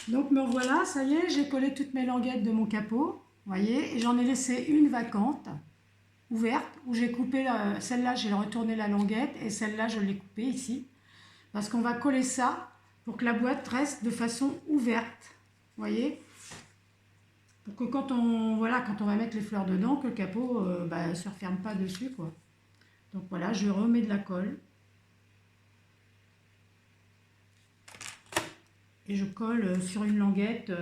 Donc me voilà, ça y est, j'ai collé toutes mes languettes de mon capot, vous voyez, et j'en ai laissé une vacante, ouverte, où j'ai coupé, celle-là j'ai retourné la languette, et celle-là je l'ai coupée ici, parce qu'on va coller ça pour que la boîte reste de façon ouverte, vous voyez, pour que quand on, voilà, quand on va mettre les fleurs dedans, que le capot ne se referme pas dessus, quoi. Donc voilà, je remets de la colle, et je colle sur une languette,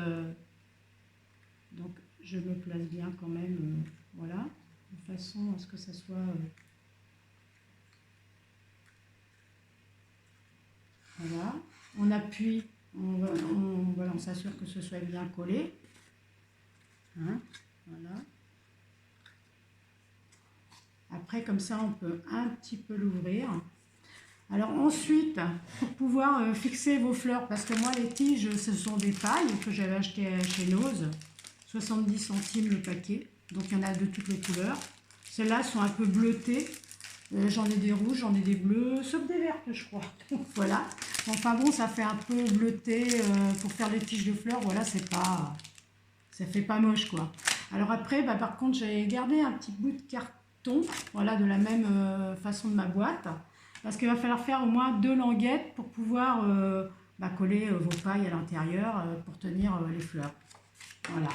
donc je me place bien quand même, voilà, de façon à ce que ça soit, voilà, on appuie, voilà, on s'assure que ce soit bien collé, hein, voilà. Après comme ça on peut un petit peu l'ouvrir. Alors ensuite, pour pouvoir fixer vos fleurs, parce que moi les tiges ce sont des pailles que j'avais achetées chez Lowe's, 70 centimes le paquet, donc il y en a de toutes les couleurs. Celles-là sont un peu bleutées, j'en ai des rouges, j'en ai des bleus, sauf des vertes je crois. Donc voilà, enfin bon, ça fait un peu bleuté pour faire les tiges de fleurs, voilà, c'est pas, ça fait pas moche quoi. Alors après, par contre j'ai gardé un petit bout de carton, voilà, de la même façon de ma boîte, parce qu'il va falloir faire au moins 2 languettes pour pouvoir coller vos pailles à l'intérieur pour tenir les fleurs. Voilà.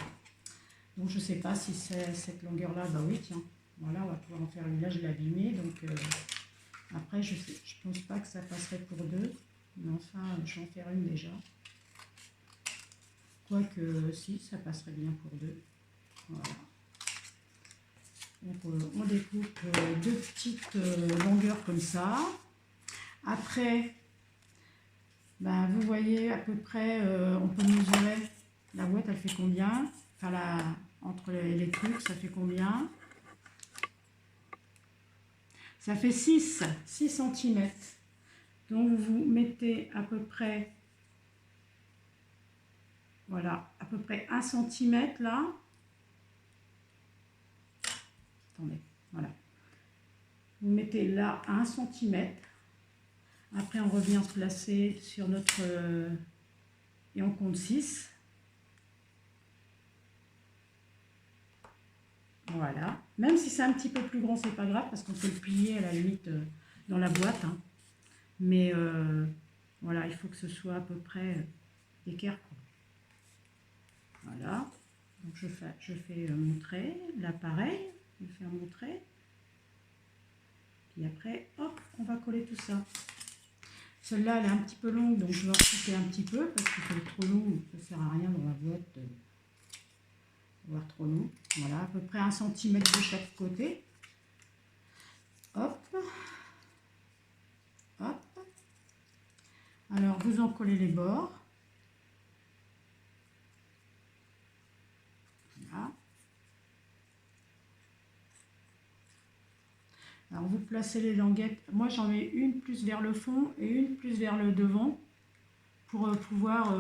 Donc je ne sais pas si c'est cette longueur-là, bah oui, tiens. Voilà, on va pouvoir en faire une. Là, je l'ai abîmée, donc après, je pense pas que ça passerait pour 2. Mais enfin, je vais en faire une déjà. Quoique, si, ça passerait bien pour 2. Voilà. Donc on découpe 2 petites longueurs comme ça. Après, vous voyez à peu près, on peut mesurer la boîte, elle fait combien, enfin entre les trucs, ça fait combien, ça fait 6 cm. Donc vous mettez à peu près, voilà, à peu près 1 cm là. Attendez, voilà. Vous mettez là 1 cm. Après on revient se placer sur notre... et on compte 6. Voilà. Même si c'est un petit peu plus grand, c'est pas grave, parce qu'on peut le plier à la limite dans la boîte. Hein. Mais voilà, il faut que ce soit à peu près équerre. Voilà. Donc je fais montrer. Là pareil, je vais faire montrer. Puis après, hop, on va coller tout ça. Celle-là, elle est un petit peu longue, donc je vais en couper un petit peu, parce que c'est trop long, ça ne sert à rien dans la boîte. Voir trop long. Voilà, à peu près 1 cm de chaque côté. Hop. Hop. Alors, vous en collez les bords. Voilà. Alors, vous placez les languettes. Moi, j'en mets une plus vers le fond et une plus vers le devant pour pouvoir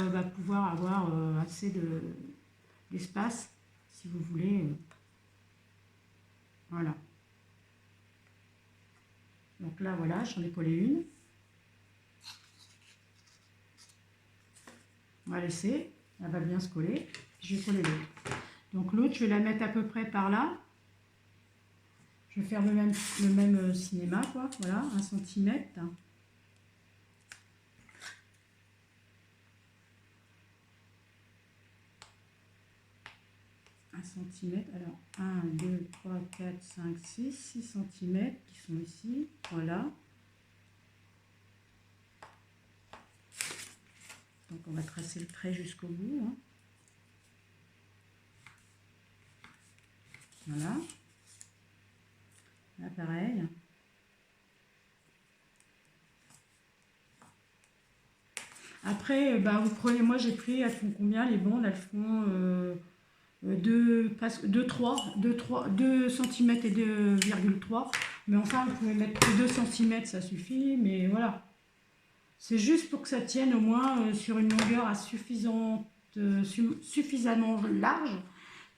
avoir assez d'espace, si vous voulez. Voilà. Donc là, voilà, j'en ai collé une. On va laisser, elle va bien se coller. Je vais coller l'autre. Donc l'autre, je vais la mettre à peu près par là. Je vais faire le même cinéma, quoi. Voilà, 1 cm. Alors 1, 2, 3, 4, 5, 6 cm qui sont ici. Voilà. Donc on va tracer le trait jusqu'au bout. Hein. Voilà. Là pareil. Après, vous prenez, moi j'ai pris, elles font combien les bandes? Elles font 2 cm et 2,3. Mais enfin, vous pouvez mettre que 2 cm, ça suffit. Mais voilà. C'est juste pour que ça tienne au moins sur une longueur suffisamment large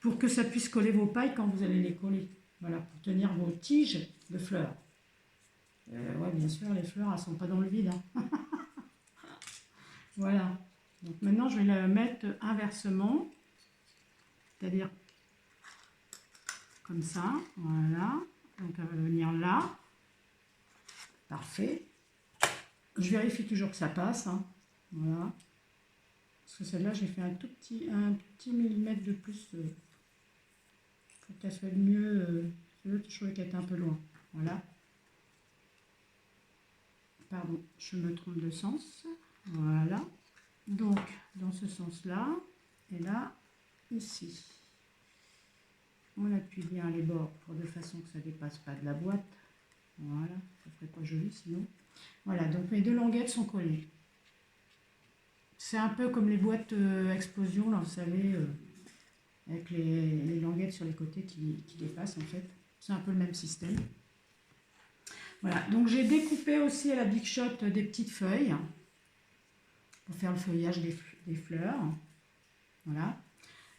pour que ça puisse coller vos pailles quand vous allez les coller. Voilà, pour tenir vos tiges de fleurs. Ouais, bien sûr, les fleurs, elles ne sont pas dans le vide. Hein. Voilà. Donc maintenant, je vais la mettre inversement, c'est-à-dire comme ça, voilà. Donc elle va venir là. Parfait. Je vérifie toujours que ça passe, hein. Voilà. Parce que celle-là, j'ai fait un tout petit millimètre de plus pour qu'elle soit mieux. L'autre, je trouvais qu'elle était un peu loin. Voilà. Pardon, je me trompe de sens. Voilà. Donc, dans ce sens-là, et là, ici. On appuie bien les bords pour de façon que ça ne dépasse pas de la boîte. Voilà, ça ferait pas joli sinon. Voilà, donc mes deux languettes sont collées. C'est un peu comme les boîtes explosion, là, vous savez, avec les languettes sur les côtés qui dépassent en fait. C'est un peu le même système. Voilà, donc j'ai découpé aussi à la Big Shot des petites feuilles pour faire le feuillage des fleurs. Voilà.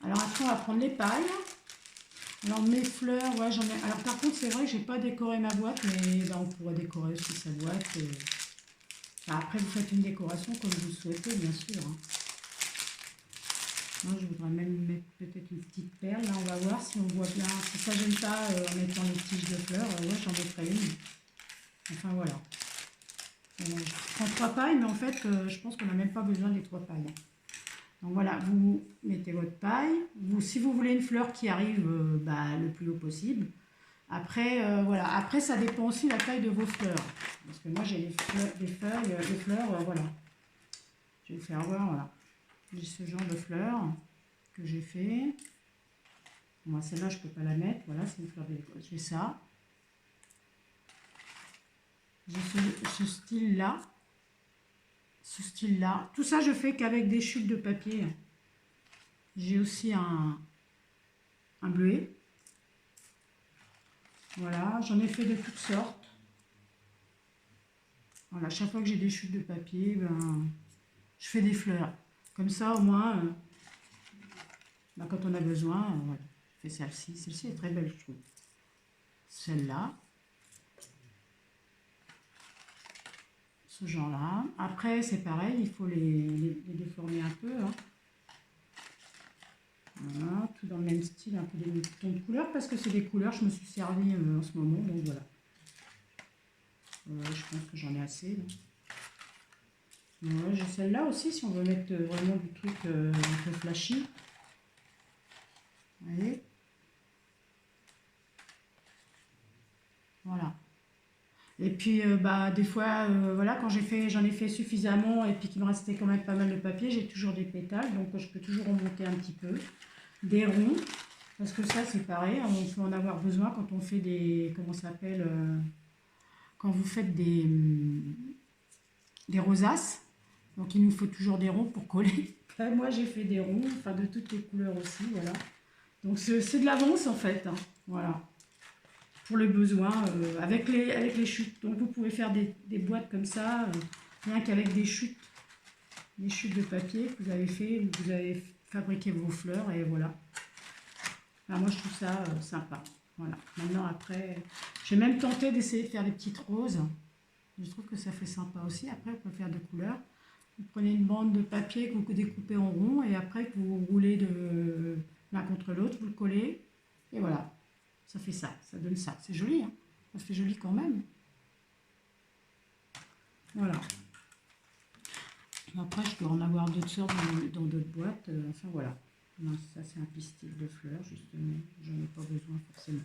Alors après, on va prendre les pailles. Alors mes fleurs, ouais, j'en ai. Alors par contre, c'est vrai que j'ai pas décoré ma boîte, mais ben, on pourrait décorer aussi sa boîte. Enfin, après, vous faites une décoration comme vous le souhaitez, bien sûr. Hein. Moi, je voudrais même mettre peut-être une petite perle. Là, on va voir si on voit bien. Si ça gêne pas en mettant les tiges de fleurs, ouais, j'en mettrai une. Enfin voilà. Je prends 3 pailles, mais en fait, je pense qu'on n'a même pas besoin des 3 pailles. Donc voilà, vous mettez votre paille. Si vous voulez une fleur qui arrive bah, le plus haut possible. Après, voilà. Après, ça dépend aussi de la taille de vos fleurs. Parce que moi, j'ai des fleurs, voilà. Je vais vous faire voir, voilà. J'ai ce genre de fleurs que j'ai fait. Moi, celle-là, je ne peux pas la mettre. Voilà, c'est une fleur de... J'ai ça. J'ai ce style-là. Ce style-là. Tout ça, je fais qu'avec des chutes de papier. J'ai aussi un bleuet. Voilà, j'en ai fait de toutes sortes. Voilà, chaque fois que j'ai des chutes de papier, ben, je fais des fleurs. Comme ça, au moins, ben, quand on a besoin, voilà. Je fais celle-ci. Celle-ci est très belle, je trouve. Celle-là. Ce genre-là. Après, c'est pareil, il faut les déformer un peu. Hein. Voilà, tout dans le même style, un peu des tons de couleurs, parce que c'est des couleurs, je me suis servi en ce moment, donc voilà. Je pense que j'en ai assez. Ouais, j'ai celle-là aussi, si on veut mettre vraiment du truc un peu flashy. Vous voyez? Voilà. Et puis, bah, des fois, voilà, quand j'en ai fait suffisamment et puis qu'il me restait quand même pas mal de papier, j'ai toujours des pétales, donc je peux toujours remonter un petit peu. Des ronds, parce que ça, c'est pareil, hein, on peut en avoir besoin quand on fait des, comment ça s'appelle, quand vous faites des rosaces. Donc, il nous faut toujours des ronds pour coller. Moi, j'ai fait des ronds, enfin de toutes les couleurs aussi, voilà. Donc, c'est de l'avance, en fait, hein, voilà. Pour les besoins, avec les chutes. Donc vous pouvez faire des boîtes comme ça, rien qu'avec des chutes de papier que vous avez fait, où vous avez fabriqué vos fleurs, et voilà. Alors moi je trouve ça sympa. Voilà. Maintenant après, j'ai même tenté d'essayer de faire des petites roses. Je trouve que ça fait sympa aussi. Après, vous pouvez faire de couleurs. Vous prenez une bande de papier que vous découpez en rond, et après que vous roulez de l'un contre l'autre, vous le collez, et voilà. Ça fait ça, ça donne ça. C'est joli, hein. Ça fait joli quand même. Voilà. Après, je peux en avoir d'autres sortes dans d'autres boîtes. Enfin, voilà. Non, ça, c'est un pistil de fleurs, justement. J'en ai pas besoin forcément.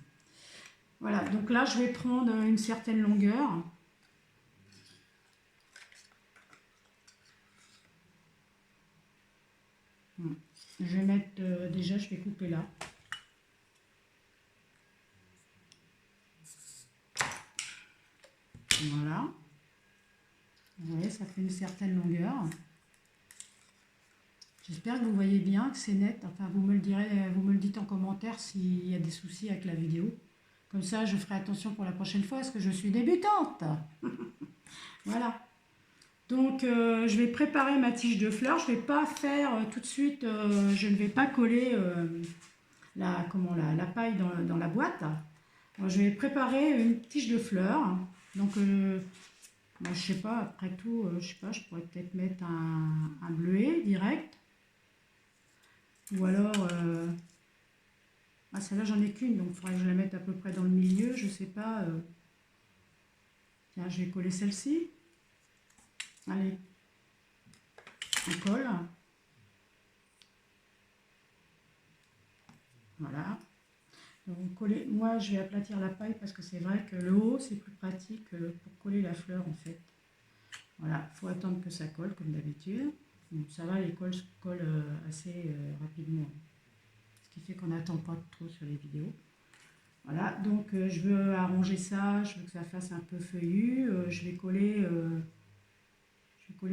Voilà, donc là, je vais prendre une certaine longueur. Je vais mettre, déjà, je vais couper là. Voilà. Vous voyez, ça fait une certaine longueur. J'espère que vous voyez bien, que c'est net. Enfin, vous me le direz, vous me le dites en commentaire s'il y a des soucis avec la vidéo. Comme ça, je ferai attention pour la prochaine fois, parce que je suis débutante. Voilà. Donc, je vais préparer ma tige de fleurs. Je ne vais pas faire tout de suite, je ne vais pas coller la paille dans la boîte. Alors, je vais préparer une tige de fleurs. Donc, Moi, je sais pas, après tout, je sais pas, je pourrais peut-être mettre un bleuet direct. Ou alors, ah, celle-là, j'en ai qu'une, donc il faudrait que je la mette à peu près dans le milieu, je sais pas. Tiens, je vais coller celle-ci. Allez, on colle. Voilà. Donc, coller, moi, je vais aplatir la paille parce que c'est vrai que le haut, c'est plus pratique pour coller la fleur, en fait. Voilà, il faut attendre que ça colle, comme d'habitude. Donc, ça va, les cols se collent assez rapidement. Ce qui fait qu'on n'attend pas trop sur les vidéos. Voilà, donc je veux arranger ça, je veux que ça fasse un peu feuillu. Je vais coller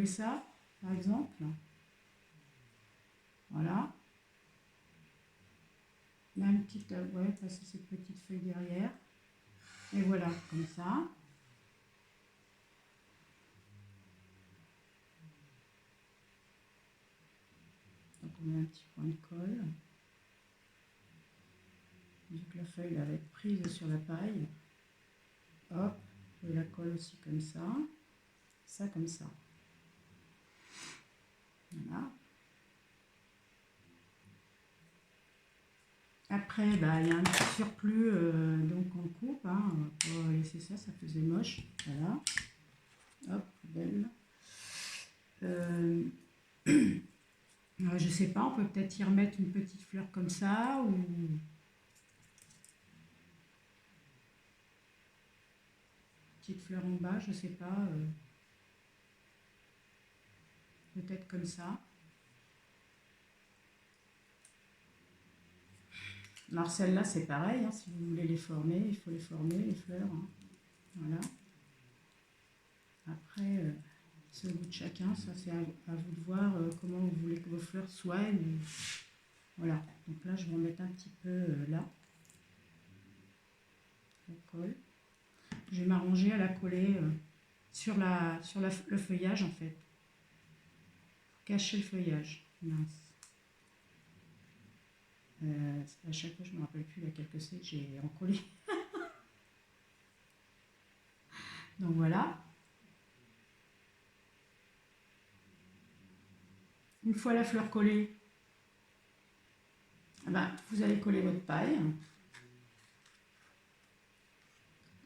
ça, par exemple. Voilà. Là, une petite, ouais, passer cette petite feuille derrière. Et voilà, comme ça. Donc on met un petit point de colle. Vu que la feuille va être prise sur la paille. Hop, je la colle aussi comme ça. Ça comme ça. Voilà. Après, bah, il y a un petit surplus, donc on coupe. Hein. On va pas laisser ça, ça faisait moche. Voilà. Hop, belle. Je sais pas, on peut peut-être y remettre une petite fleur comme ça ou petite fleur en bas, je sais pas. Peut-être comme ça. Alors celles-là, c'est pareil, hein, si vous voulez les former, il faut les former, les fleurs. Hein. Voilà. Après, c'est au goût de chacun, ça c'est à vous de voir comment vous voulez que vos fleurs soient. Voilà, donc là je vais en mettre un petit peu là. Je colle. Je vais m'arranger à la coller sur le feuillage en fait. Cacher le feuillage. Mince. À chaque fois je ne me rappelle plus laquelle que c'est que j'ai encollé. Donc voilà. Une fois la fleur collée, eh ben, vous allez coller votre paille.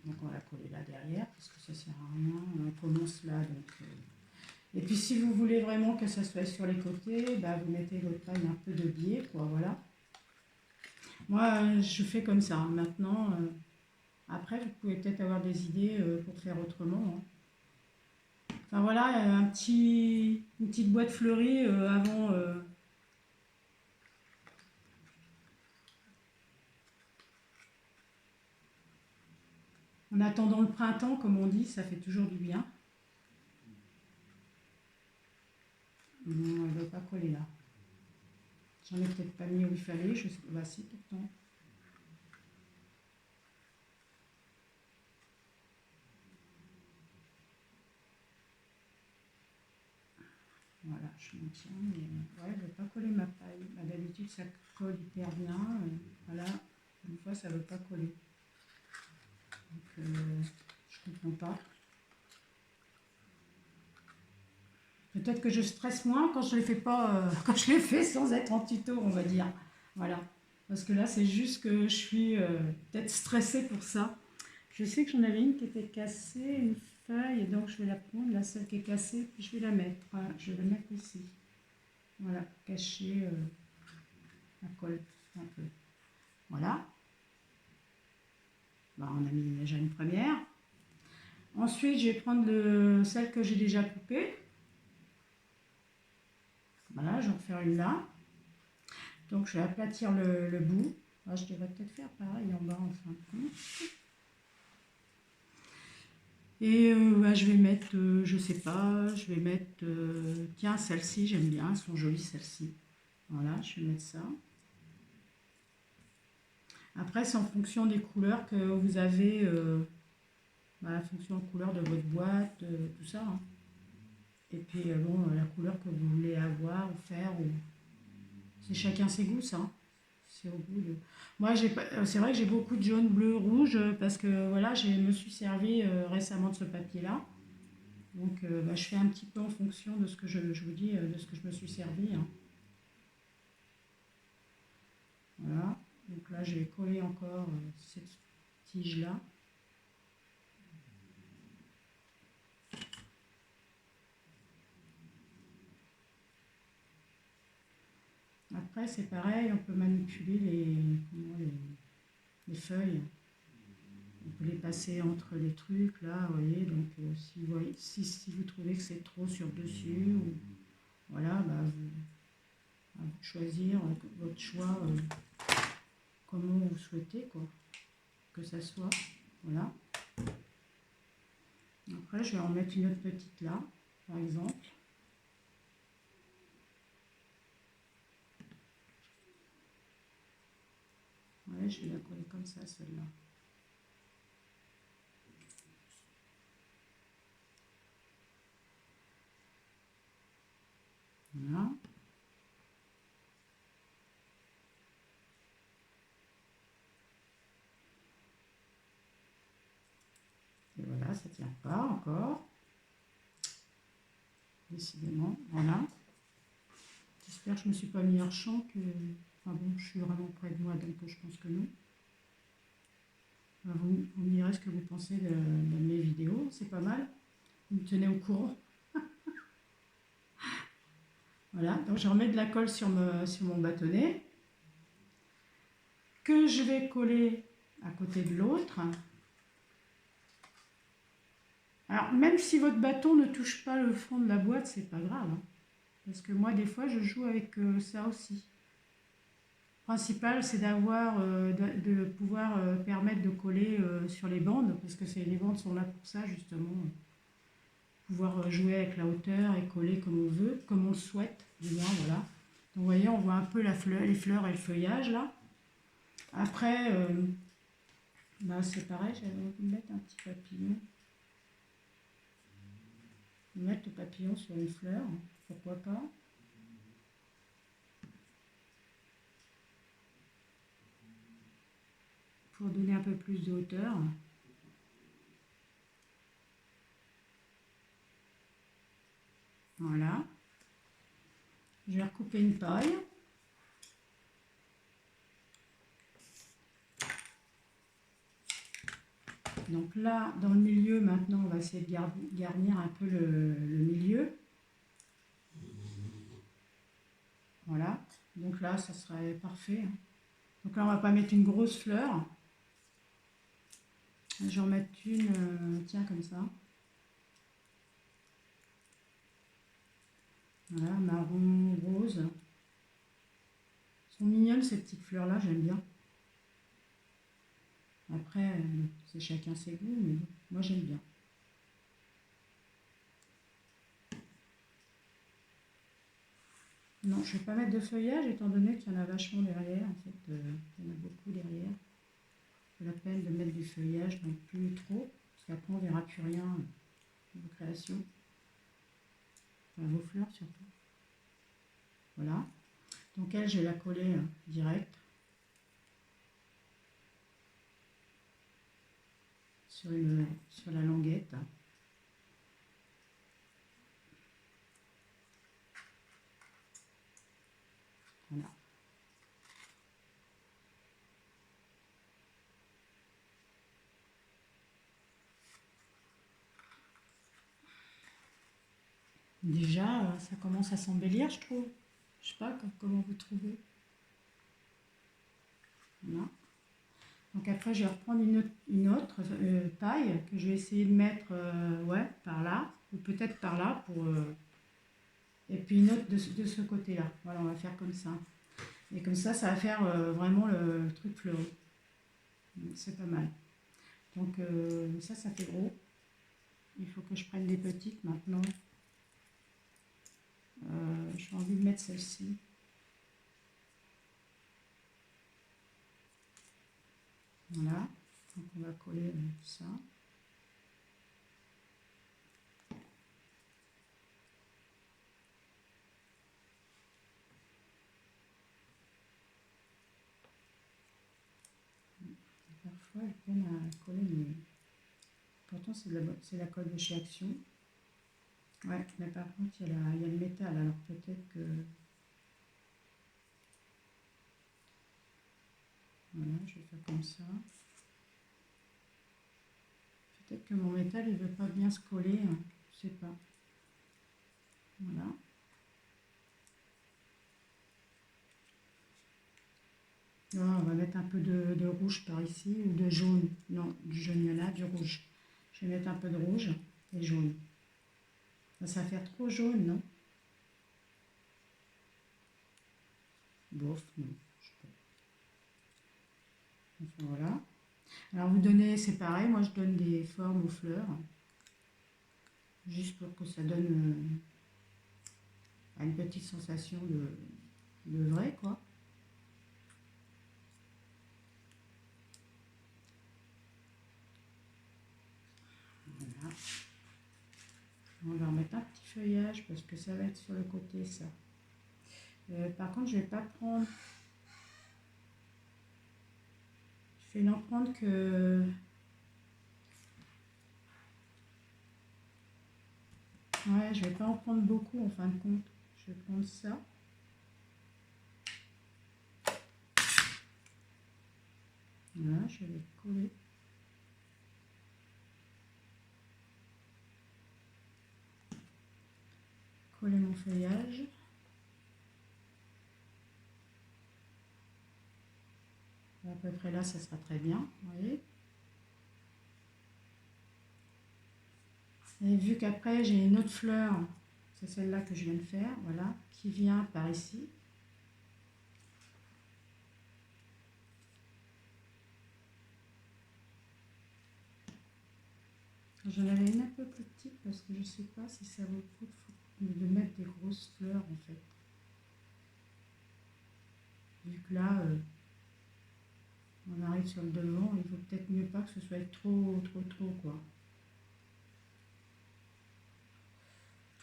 Donc on va la coller là derrière, parce que ça sert à rien. On commence là. Donc, et puis si vous voulez vraiment que ça soit sur les côtés, bah, vous mettez votre paille un peu de biais, quoi, voilà. Moi, je fais comme ça. Maintenant, après, vous pouvez peut-être avoir des idées pour faire autrement. Hein. Enfin voilà, une petite boîte fleurie avant... en attendant le printemps, comme on dit, ça fait toujours du bien. Non, elle ne veut pas coller là. J'en ai peut-être pas mis où il fallait, je sais pas, bah si pourtant. Voilà, je maintiens, mais ouais, elle ne veut pas coller ma paille. Bah, d'habitude, ça colle hyper bien. Voilà, une fois, ça ne veut pas coller. Donc, je comprends pas. Peut-être que je stresse moins quand je les fais pas, quand je les fais sans être en tuto, on va dire. Voilà. Parce que là, c'est juste que je suis peut-être stressée pour ça. Je sais que j'en avais une qui était cassée, une feuille, et donc je vais la prendre, là, celle qui est cassée, puis je vais la mettre. Voilà, je vais la mettre ici. Voilà, pour cacher la colle un peu. Voilà. Bon, on a mis déjà une première. Ensuite, je vais prendre celle que j'ai déjà coupée. Voilà, je vais en faire une là. Donc, je vais aplatir le bout. Ah, je devrais peut-être faire pareil en bas en fin de compte. Et bah, je vais mettre, je sais pas, je vais mettre, tiens, celles-ci, j'aime bien, elles sont jolies celles-ci. Voilà, je vais mettre ça. Après, c'est en fonction des couleurs que vous avez, bah, la fonction de couleur de votre boîte, tout ça. Hein. Et puis, bon, la couleur que vous voulez avoir ou faire, c'est chacun ses goûts, ça. Hein. C'est au goût de... Moi, c'est vrai que j'ai beaucoup de jaune, bleu, rouge, parce que voilà, je me suis servi récemment de ce papier-là. Donc bah, je fais un petit peu en fonction de ce que je vous dis, de ce que je me suis servi. Hein. Voilà. Donc là, je vais coller encore cette tige-là. Après, c'est pareil, on peut manipuler les feuilles. On peut les passer entre les trucs, là, vous voyez. Donc, si vous trouvez que c'est trop sur dessus, ou, voilà, bah, à vous de choisir votre choix, comment vous souhaitez, quoi, que ça soit. Voilà. Après, je vais en mettre une autre petite là, par exemple. Ouais, je vais la coller comme ça, celle-là. Voilà. Et voilà, ça ne tient pas encore. Décidément, voilà. J'espère que je ne me suis pas mis hors champ, que... Enfin bon, je suis vraiment près de moi, donc je pense que non. Vous me direz ce que vous pensez de mes vidéos, c'est pas mal. Vous me tenez au courant. Voilà, donc je remets de la colle sur mon bâtonnet, que je vais coller à côté de l'autre. Alors, même si votre bâton ne touche pas le fond de la boîte, c'est pas grave. Hein, parce que moi, des fois, je joue avec ça aussi. Le principal, c'est d'avoir, de pouvoir permettre de coller sur les bandes, parce que les bandes sont là pour ça, justement. Pouvoir jouer avec la hauteur et coller comme on veut, comme on le souhaite, du moins, voilà. Donc, vous voyez, on voit un peu les fleurs et le feuillage, là. Après, bah, c'est pareil, j'avais envie de mettre un petit papillon. Mettre le papillon sur les fleurs, pourquoi pas. Pour donner un peu plus de hauteur. Voilà. Je vais recouper une paille. Donc là, dans le milieu, maintenant, on va essayer de garnir un peu le milieu. Voilà. Donc là, ça serait parfait. Donc là, on va pas mettre une grosse fleur. Je vais en mettre une, tiens, comme ça. Voilà, marron, rose. Elles sont mignonnes, ces petites fleurs-là, j'aime bien. Après, c'est chacun ses goûts, mais moi, j'aime bien. Non, je ne vais pas mettre de feuillage étant donné qu'il y en a vachement derrière. En fait, il y en a beaucoup derrière. C'est la peine de mettre du feuillage, donc plus trop, parce qu'après on ne verra plus rien de vos créations. Enfin, vos fleurs surtout. Voilà. Donc elle, je vais la coller direct sur la languette. Voilà. Déjà, ça commence à s'embellir, je trouve. Je sais pas comment vous trouvez. Voilà. Donc après, je vais reprendre une autre paille que je vais essayer de mettre ouais, par là, ou peut-être par là, et puis une autre de ce côté-là. Voilà, on va faire comme ça. Et comme ça va faire vraiment le truc fleuri. C'est pas mal. Donc ça fait gros. Il faut que je prenne des petites maintenant. J'ai envie de mettre celle-ci. Voilà. Donc on va coller ça. Parfois elles peine à coller, mais pourtant c'est la colle de chez Action. Ouais, mais par contre, il y a le métal, alors peut-être que... Voilà, je vais faire comme ça. Peut-être que mon métal, il veut pas bien se coller, hein. Je sais pas. Voilà. Voilà, on va mettre un peu de rouge par ici, ou de jaune. Non, du jaune, il y en a, du rouge. Je vais mettre un peu de rouge et jaune. Ça va faire trop jaune, non? Bof, non. Je sais pas. Enfin, voilà. Alors vous donnez, c'est pareil, moi je donne des formes aux fleurs, juste pour que ça donne une petite sensation de vrai, quoi. Voilà. On va remettre un petit feuillage parce que ça va être sur le côté, ça. Par contre, je vais pas prendre... Je vais n'en prendre que... Ouais, je vais pas en prendre beaucoup en fin de compte. Je vais prendre ça. Voilà, je vais coller. Coller mon feuillage. À peu près là, ça sera très bien, vous voyez. Et vu qu'après, j'ai une autre fleur, c'est celle-là que je viens de faire, voilà, qui vient par ici. J'en avais une un peu plus petite parce que je ne sais pas si ça vaut le coup de mettre des grosses fleurs en fait. Vu que là, on arrive sur le devant, il vaut peut-être mieux pas que ce soit trop quoi.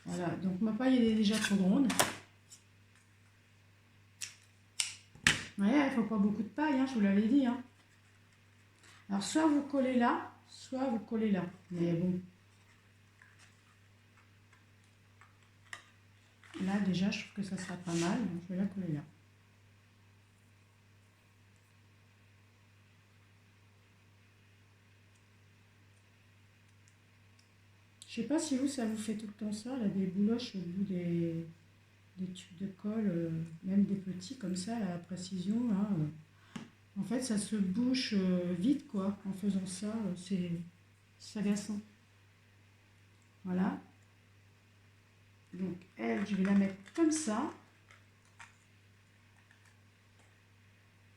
Voilà, donc ma paille elle est déjà trop grande. Vous voyez, il ne faut pas beaucoup de paille, hein, je vous l'avais dit. Hein. Alors soit vous collez là, soit vous collez là. Mais bon, là déjà je trouve que ça sera pas mal, donc je vais la coller là. Je sais pas si vous, ça vous fait tout le temps ça, là, des bouloches au bout des tubes de colle, même des petits comme ça, à précision. Là, en fait, ça se bouche vite, quoi, en faisant ça, c'est agaçant. Voilà. Donc, elle, je vais la mettre comme ça.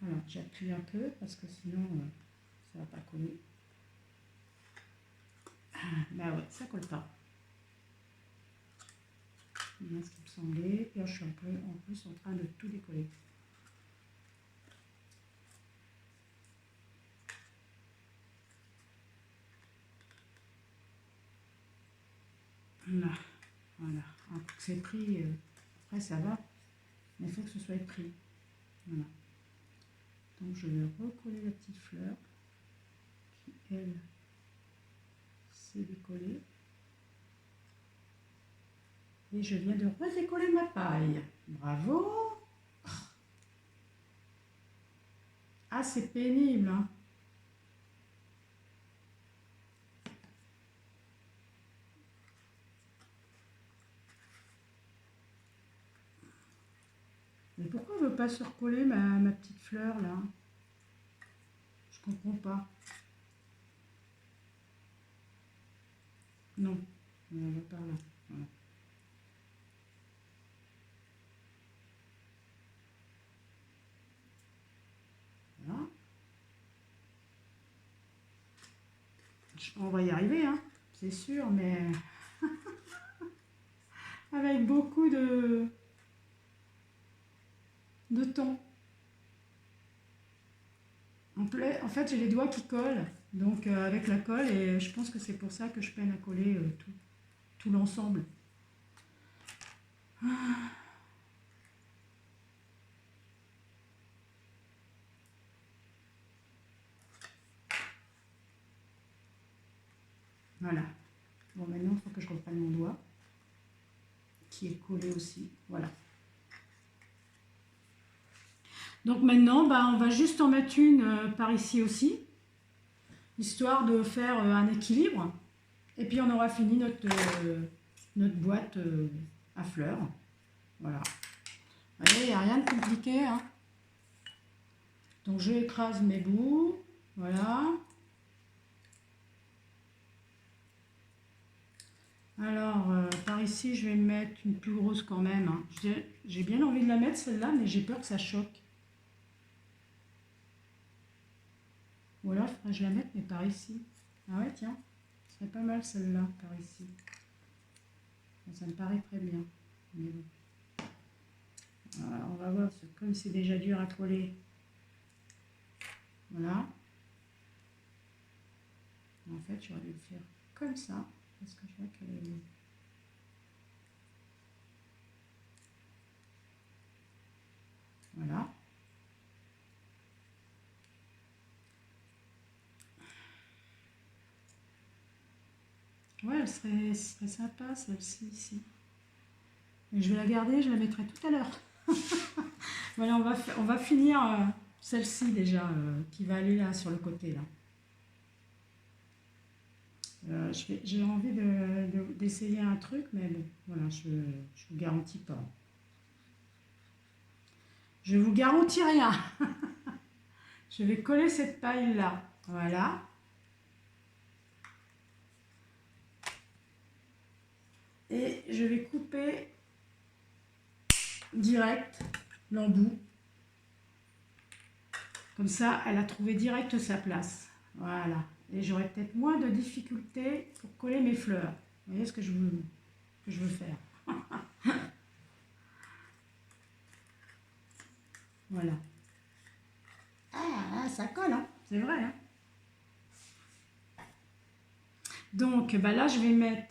Voilà, j'appuie un peu, parce que sinon, ça va pas coller. Bah ouais, ça colle pas. Bien ce qui me semblait. Et là, je suis un peu, en plus en train de tout décoller. Là, voilà. Un coup que c'est pris, après ça va, mais il faut que ce soit pris. Voilà. Donc je vais recoller la petite fleur qui, elle, s'est décollée. Et je viens de redécoller ma paille. Bravo! Ah, c'est pénible, hein? Mais pourquoi elle ne veut pas se recoller ma petite fleur, là? Je comprends pas. Non, elle va par là. Voilà. Voilà. On va y arriver, hein? C'est sûr, mais avec beaucoup de temps. En fait, j'ai les doigts qui collent, donc avec la colle, et je pense que c'est pour ça que je peine à coller tout l'ensemble. Voilà. Bon, maintenant, il faut que je reprenne mon doigt. qui est collé aussi. Voilà. Donc maintenant, bah, on va juste en mettre une par ici aussi, histoire de faire un équilibre. Et puis on aura fini notre boîte à fleurs. Voilà. Vous voyez, il n'y a rien de compliqué, hein. Donc je écrase mes bouts. Voilà. Alors, par ici, je vais mettre une plus grosse quand même, hein. J'ai bien envie de la mettre celle-là, mais j'ai peur que ça choque. Ou alors, il faudrait que je la mette, mais par ici. Ah ouais, tiens, ce serait pas mal celle-là, par ici. Ça me paraît très bien. Mais bon. Alors, on va voir, comme c'est déjà dur à coller. Voilà. En fait, j'aurais dû le faire comme ça, parce que je vois qu'elle est... Voilà. Ouais, elle serait sympa, celle-ci, ici. Mais je vais la garder, je la mettrai tout à l'heure. Voilà, on va finir celle-ci déjà, qui va aller là, sur le côté, là. J'ai envie d'essayer un truc, mais bon, voilà, je ne vous garantis pas. Je vous garantis rien. Je vais coller cette paille-là. Voilà. Et je vais couper direct l'embout. Comme ça, elle a trouvé direct sa place. Voilà. Et j'aurai peut-être moins de difficultés pour coller mes fleurs. Vous voyez ce que je veux faire. Voilà. Ah, ça colle, hein. C'est vrai, hein. Donc, bah là, je vais mettre...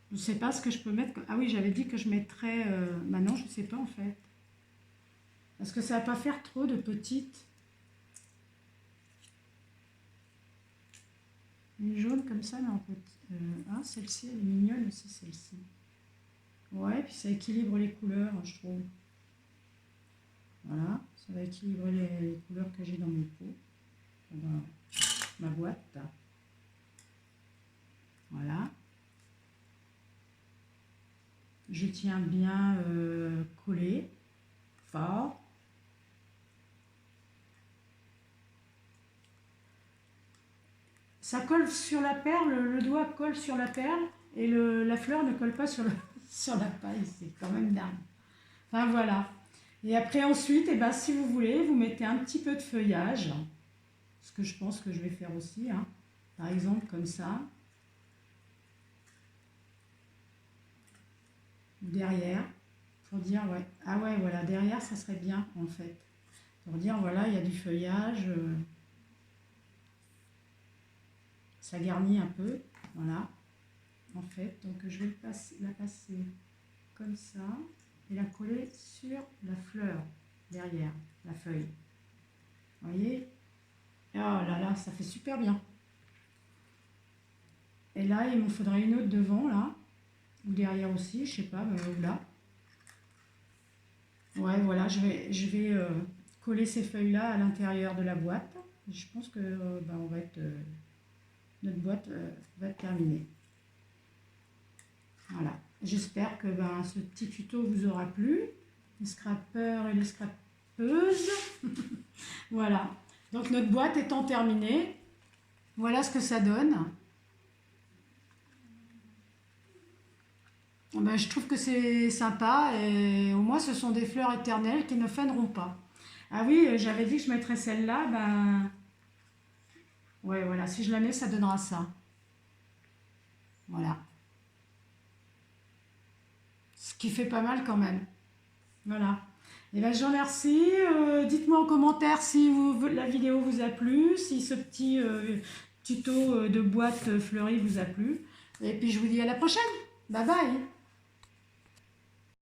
Je ne sais pas ce que je peux mettre. Ah oui, j'avais dit que je mettrais... Bah non, je ne sais pas, en fait. Parce que ça ne va pas faire trop de petites... Une jaune comme ça, mais en petit. Ah, celle-ci, elle est mignonne aussi, celle-ci. Ouais, puis ça équilibre les couleurs, je trouve. Voilà, ça va équilibrer les couleurs que j'ai dans mon pot, dans ma boîte. Voilà. Je tiens bien collé, fort. Ça colle sur la perle, le doigt colle sur la perle et la fleur ne colle pas sur la paille, c'est quand même dingue. Enfin voilà. Et après ensuite, eh ben, si vous voulez, vous mettez un petit peu de feuillage, ce que je pense que je vais faire aussi, hein. Par exemple comme ça. Derrière, pour dire, ouais, ah ouais, voilà, derrière, ça serait bien en fait. Pour dire, voilà, il y a du feuillage, ça garnit un peu, voilà, en fait. Donc je vais la passer comme ça et la coller sur la fleur derrière, la feuille. Vous voyez? Oh là là, ça fait super bien. Et là, il me faudrait une autre devant, là, ou derrière aussi, je sais pas, ou là. Ouais, voilà, je vais coller ces feuilles-là à l'intérieur de la boîte. Je pense que on va être, notre boîte va être terminée. Voilà. J'espère que ce petit tuto vous aura plu. Les scrappeurs et les scrappeuses. Voilà. Donc notre boîte étant terminée, voilà ce que ça donne. Ben, je trouve que c'est sympa et au moins ce sont des fleurs éternelles qui ne faneront pas. Ah oui, j'avais dit que je mettrais celle-là, ben... Ouais, voilà, si je la mets, ça donnera ça. Voilà. Ce qui fait pas mal quand même. Voilà. Et ben, je vous remercie. Dites-moi en commentaire si la vidéo vous a plu, si ce petit tuto de boîte fleurie vous a plu. Et puis je vous dis à la prochaine. Bye bye.